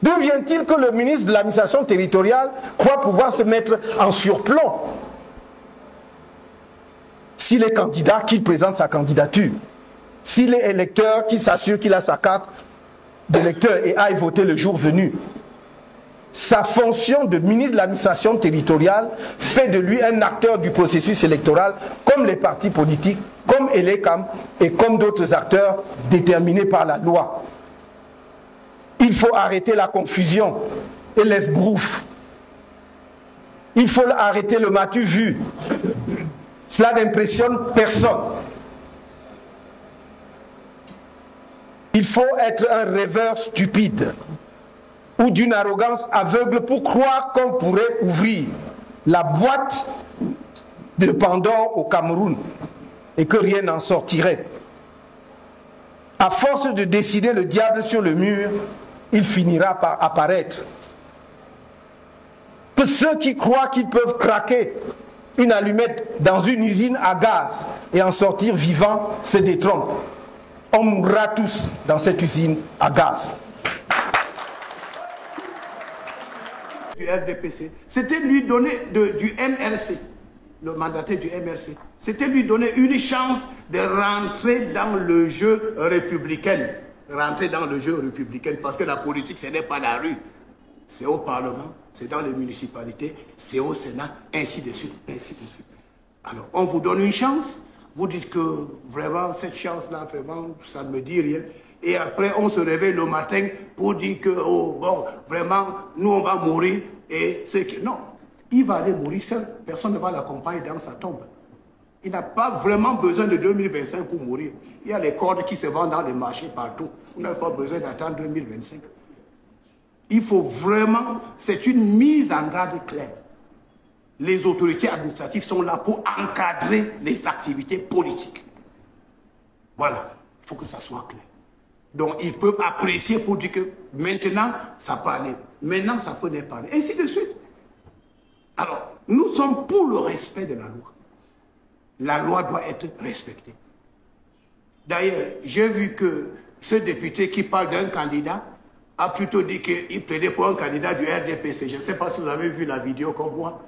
D'où vient-il que le ministre de l'administration territoriale croit pouvoir se mettre en surplomb? S'il est candidat, qu'il présente sa candidature. S'il est électeur, qu'il s'assure qu'il a sa carte d'électeur et aille voter le jour venu. Sa fonction de ministre de l'administration territoriale fait de lui un acteur du processus électoral, comme les partis politiques, comme Elecam et comme d'autres acteurs déterminés par la loi. Il faut arrêter la confusion et l'esbrouf. Il faut arrêter le m'as-tu vu. Cela n'impressionne personne. Il faut être un rêveur stupide ou d'une arrogance aveugle pour croire qu'on pourrait ouvrir la boîte de Pandore au Cameroun et que rien n'en sortirait. À force de décider le diable sur le mur, il finira par apparaître. Que ceux qui croient qu'ils peuvent craquer une allumette dans une usine à gaz et en sortir vivant se détrompent. On mourra tous dans cette usine à gaz. Du RDPC, c'était lui donner du MRC, le mandataire du MRC, c'était lui donner une chance de rentrer dans le jeu républicain. Rentrer dans le jeu républicain, parce que la politique, ce n'est pas la rue. C'est au Parlement, c'est dans les municipalités, c'est au Sénat, ainsi de suite, ainsi de suite. Alors, on vous donne une chance, vous dites que vraiment, cette chance-là, vraiment, ça ne me dit rien. Et après, on se réveille le matin pour dire que, oh, bon, vraiment, nous, on va mourir. Et c'est que, non, il va aller mourir seul. Personne ne va l'accompagner dans sa tombe. Il n'a pas vraiment besoin de 2025 pour mourir. Il y a les cordes qui se vendent dans les marchés partout. Vous n'avez pas besoin d'attendre 2025. Il faut vraiment, c'est une mise en garde claire. Les autorités administratives sont là pour encadrer les activités politiques. Voilà, il faut que ça soit clair. Donc, ils peuvent apprécier pour dire que maintenant, ça peut aller. Maintenant, ça peut ne pas aller. Ainsi de suite. Alors, nous sommes pour le respect de la loi. La loi doit être respectée. D'ailleurs, j'ai vu que ce député qui parle d'un candidat a plutôt dit qu'il plaidait pour un candidat du RDPC. Je ne sais pas si vous avez vu la vidéo comme moi.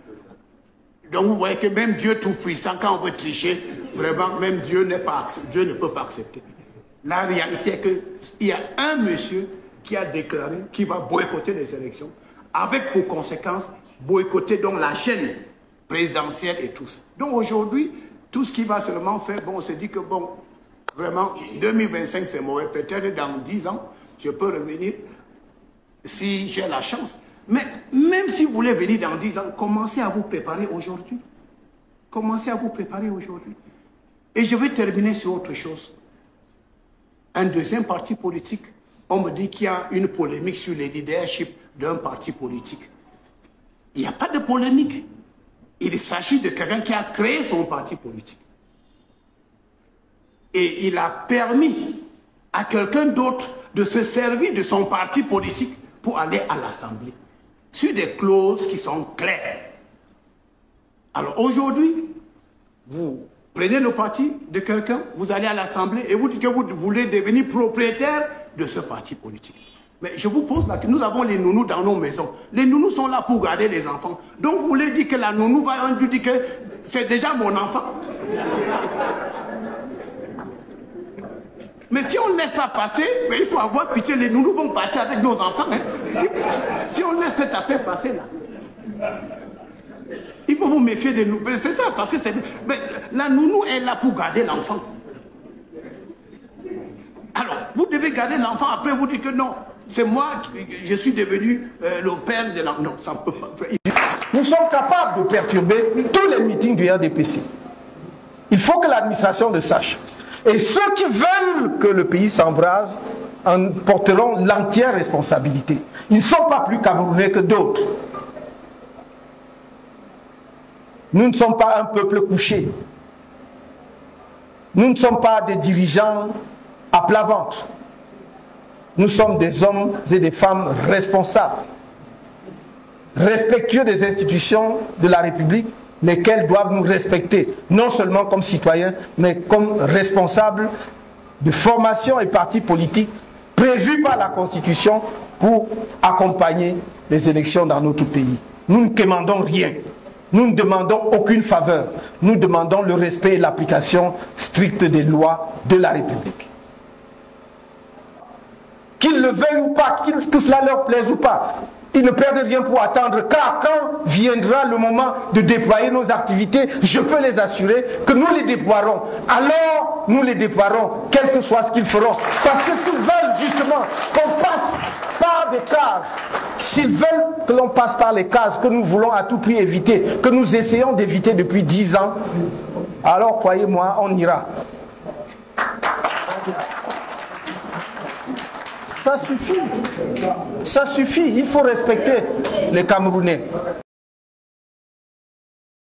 Donc vous voyez que même Dieu Tout-Puissant, quand on veut tricher, vraiment, même Dieu ne peut pas accepter. La réalité est qu'il y a un monsieur qui a déclaré qu'il va boycotter les élections, avec pour conséquence boycotter donc la chaîne présidentielle et tout ça. Donc aujourd'hui, tout ce qu'il va seulement faire, bon, on se dit que bon, vraiment, 2025 c'est mauvais, peut-être dans 10 ans, je peux revenir si j'ai la chance. Mais même si vous voulez venir dans 10 ans, commencez à vous préparer aujourd'hui. Commencez à vous préparer aujourd'hui. Et je vais terminer sur autre chose. Un deuxième parti politique, on me dit qu'il y a une polémique sur le leadership d'un parti politique. Il n'y a pas de polémique. Il s'agit de quelqu'un qui a créé son parti politique. Et il a permis à quelqu'un d'autre de se servir de son parti politique pour aller à l'Assemblée, sur des clauses qui sont claires. Alors aujourd'hui, vous prenez le parti de quelqu'un, vous allez à l'Assemblée et vous dites que vous voulez devenir propriétaire de ce parti politique. Mais je vous pose là que nous avons les nounous dans nos maisons. Les nounous sont là pour garder les enfants. Donc vous voulez dire que la nounou va lui dire que c'est déjà mon enfant. Mais si on laisse ça passer, il faut avoir pitié, les nounous vont partir avec nos enfants. Hein. Si on laisse cette affaire passer là, il faut vous méfier des nounous. C'est ça, parce que la nounou est là pour garder l'enfant. Alors, vous devez garder l'enfant, après vous dites que non, c'est moi, je suis devenu le père de l'enfant. Non, ça ne peut pas. Nous sommes capables de perturber tous les meetings du RDPC. Il faut que l'administration le sache. Et ceux qui veulent que le pays s'embrase en porteront l'entière responsabilité. Ils ne sont pas plus camerounais que d'autres. Nous ne sommes pas un peuple couché. Nous ne sommes pas des dirigeants à plat ventre. Nous sommes des hommes et des femmes responsables, respectueux des institutions de la République, lesquels doivent nous respecter, non seulement comme citoyens, mais comme responsables de formations et partis politiques prévus par la Constitution pour accompagner les élections dans notre pays. Nous ne demandons rien. Nous ne demandons aucune faveur. Nous demandons le respect et l'application stricte des lois de la République. Qu'ils le veuillent ou pas, que cela leur plaise ou pas, ils ne perdent rien pour attendre, car quand viendra le moment de déployer nos activités, je peux les assurer que nous les déploierons. Alors, nous les déploierons, quel que soit ce qu'ils feront. Parce que s'ils veulent justement qu'on passe par des cases, s'ils veulent que l'on passe par les cases que nous voulons à tout prix éviter, que nous essayons d'éviter depuis 10 ans, alors croyez-moi, on ira. Ça suffit. Ça suffit. Il faut respecter les Camerounais.